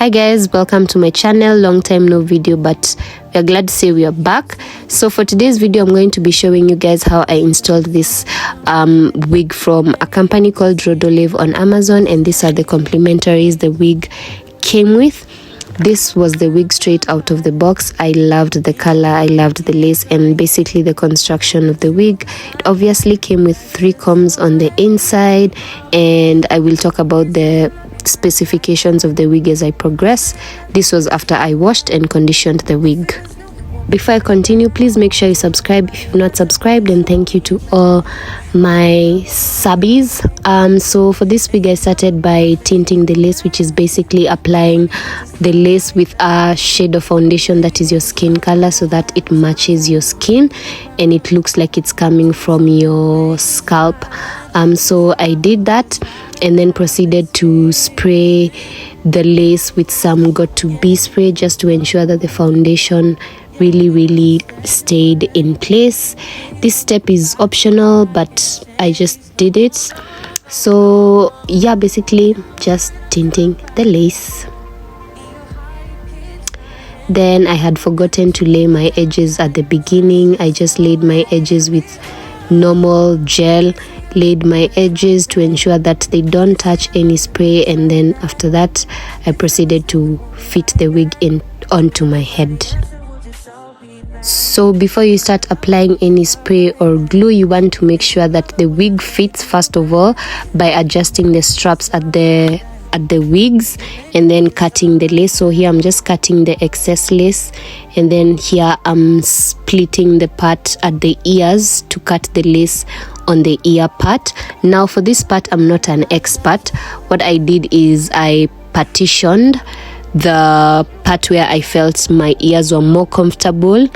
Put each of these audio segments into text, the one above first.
Hi guys, welcome to my channel. Long time no video, but we are glad to say we are back. So for today's video, I'm going to be showing you guys how I installed this wig from a company called Rodolave on Amazon, and these are the complimentaries the wig came with. This was the wig straight out of the box. I loved the color, I loved the lace, and basically the construction of the wig. It obviously came with 3 combs on the inside, and I will talk about the specifications of the wig as I progress. This was after I washed and conditioned the wig. Before I continue, please make sure you subscribe if you've not subscribed, and thank you to all my subbies. So for this wig, I started by tinting the lace, which is basically applying the lace with a shade of foundation that is your skin color, so that it matches your skin and it looks like it's coming from your scalp. So I did that and then proceeded to spray the lace with some got2b spray, just to ensure that the foundation really stayed in place. This step is optional, but I just did it. So yeah, basically just tinting the lace. Then I had forgotten to lay my edges at the beginning. I just laid my edges with normal gel, laid my edges to ensure that they don't touch any spray, and then after that I proceeded to fit the wig in onto my head. So before you start applying any spray or glue, you want to make sure that the wig fits first of all by adjusting the straps at the wigs and then cutting the lace. So here I'm just cutting the excess lace, and then here I'm splitting the part at the ears to cut the lace on the ear part. Now for this part, I'm not an expert. What I did is I partitioned the part where I felt my ears were more comfortable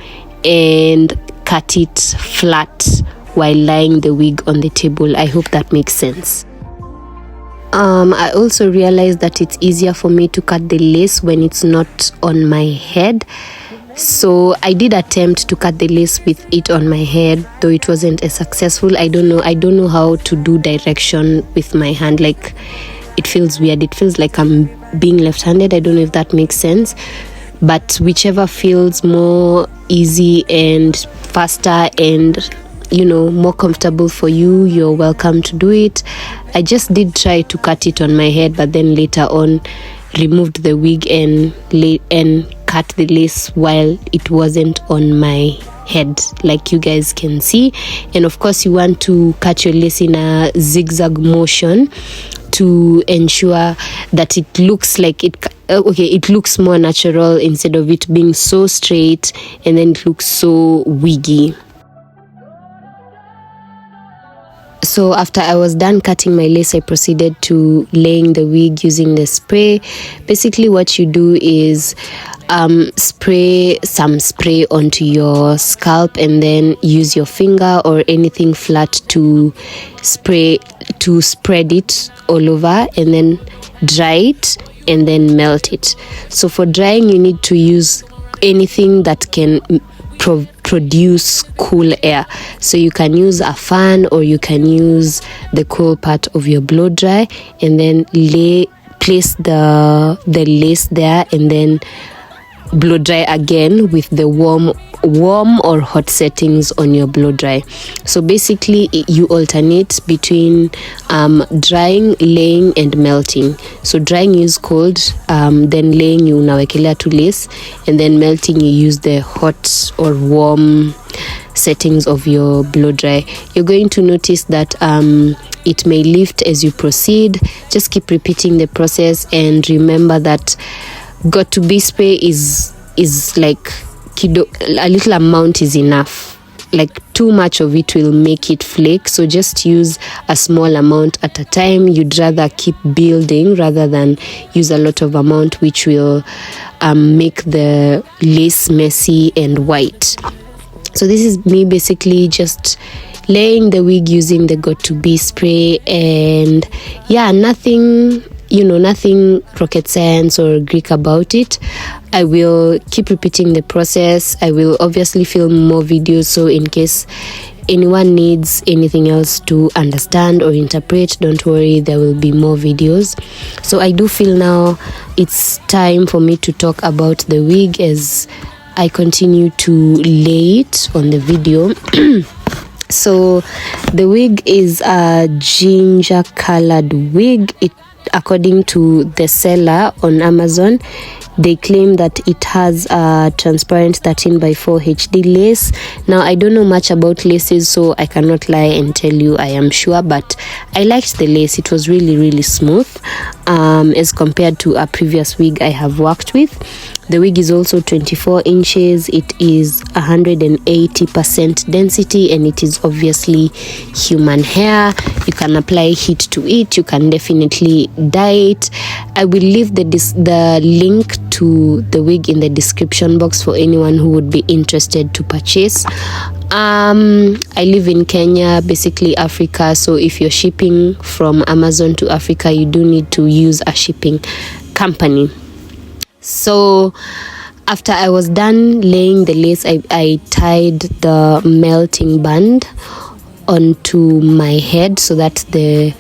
and cut it flat while lying the wig on the table. I hope that makes sense. I also realized that it's easier for me to cut the lace when it's not on my head. So I did attempt to cut the lace with it on my head, though it wasn't as successful. I don't know how to do direction with my hand. Like, it feels weird. It feels like I'm being left-handed. I don't know if that makes sense, but whichever feels more easy and faster and more comfortable for you, you're welcome to do it. I just did try to cut it on my head, but then later on removed the wig and cut the lace while it wasn't on my head, like you guys can see. And of course, you want to cut your lace in a zigzag motion to ensure that it looks like it looks more natural, instead of it being so straight and then it looks so wiggy. So after I was done cutting my lace, I proceeded to laying the wig using the spray. Basically what you do is spray some spray onto your scalp, and then use your finger or anything flat to spread it all over, and then dry it and then melt it. So for drying, you need to use anything that can produce cool air. So you can use a fan, or you can use the cool part of your blow dry, and then place the lace there, and then blow dry again with the warm or hot settings on your blow dry. So basically you alternate between drying, laying and melting. So drying you use cold, then laying you unawekelea tu lace, and then melting you use the hot or warm settings of your blow dry. You're going to notice that it may lift as you proceed. Just keep repeating the process, and remember that got2b spray is like a little amount is enough. Like, too much of it will make it flake, so just use a small amount at a time. You'd rather keep building rather than use a lot of amount, which will make the lace messy and white. So this is me basically just laying the wig using the got2b spray, and yeah, nothing rocket science or Greek about it. I will keep repeating the process. I will obviously film more videos, so in case anyone needs anything else to understand or interpret, don't worry, there will be more videos. So I do feel now it's time for me to talk about the wig as I continue to lay it on the video. So the wig is a ginger colored wig. It, according to the seller on Amazon, they claim that it has a transparent 13x4 HD lace. Now I don't know much about laces, so I cannot lie and tell you I am sure, but I liked the lace. It was really smooth as compared to a previous wig I have worked with. The wig is also 24 inches. It is 180% density, and it is obviously human hair. You can apply heat to it. You can definitely dye it. I will leave the link to the wig in the description box for anyone who would be interested to purchase. I live in Kenya, basically Africa, so if you're shipping from Amazon to Africa, you do need to use a shipping company. So after I was done laying the lace, I tied the melting band onto my head so that the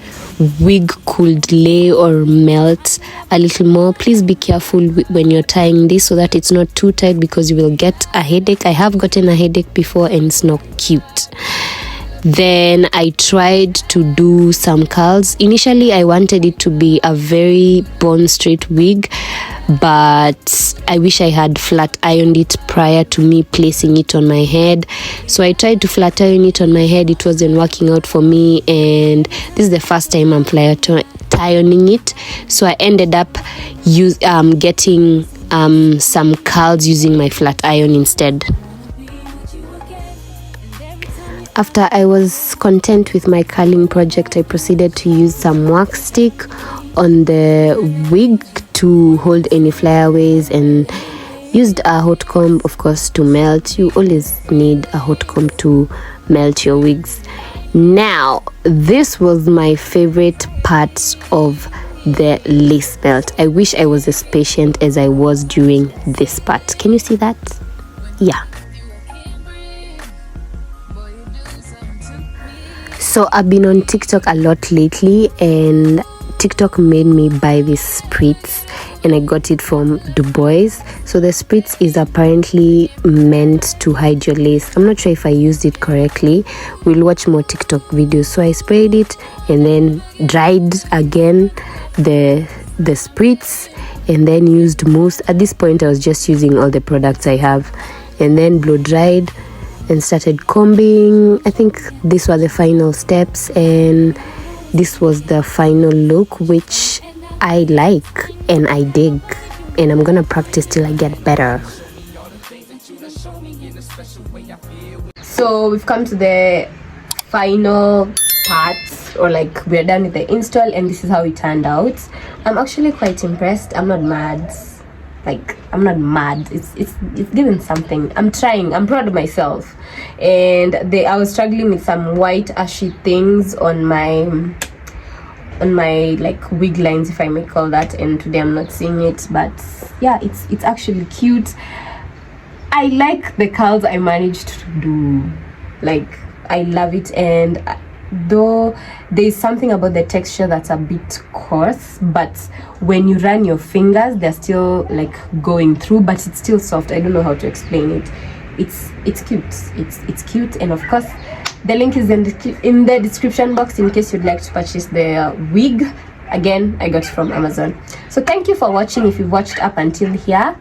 wig could lay or melt a little more. Please be careful when you're tying this so that it's not too tight, because you will get a headache. I have gotten a headache before and it's not cute. Then I tried to do some curls. Initially I wanted it to be a very bone straight wig, but I wish I had flat ironed it prior to me placing it on my head. So I tried to flat iron it on my head. It wasn't working out for me, and this is the first time I'm flat ironing it. So I ended up getting some curls using my flat iron instead. After I was content with my curling project, I proceeded to use some wax stick on the wig to hold any flyaways, and used a hot comb, of course, to melt. You always need a hot comb to melt your wigs. Now, this was my favorite part of the lace melt. I wish I was as patient as I was during this part. Can you see that? Yeah. So I've been on TikTok a lot lately, and TikTok made me buy this spritz, and I got it from Dubois. So the spritz is apparently meant to hide your lace. I'm not sure if I used it correctly. We'll watch more TikTok videos. So I sprayed it and then dried again the spritz, and then used mousse. At this point I was just using all the products I have, and then blow dried and started combing. I think these were the final steps, and this was the final look, which I like and I dig, and I'm gonna practice till I get better. So we've come to the final part, or like we're done with the install, and this is how it turned out. I'm actually quite impressed. I'm not mad. Like, I'm not mad. It's giving something. I'm trying. I'm proud of myself. And I was struggling with some white ashy things on my like wig lines, if I may call that, and today I'm not seeing it. But yeah, it's actually cute. I like the curls I managed to do. Like, I love it. And though there's something about the texture that's a bit coarse, but when you run your fingers, they're still like going through, but it's still soft. I don't know how to explain it. It's cute. It's cute. And of course the link is in the description box in case you'd like to purchase the wig. Again, I got it from Amazon. So thank you for watching if you've watched up until here,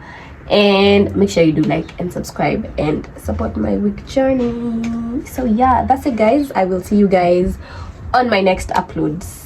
and make sure you do like and subscribe and support my wig journey. So yeah, that's it guys. I will see you guys on my next uploads.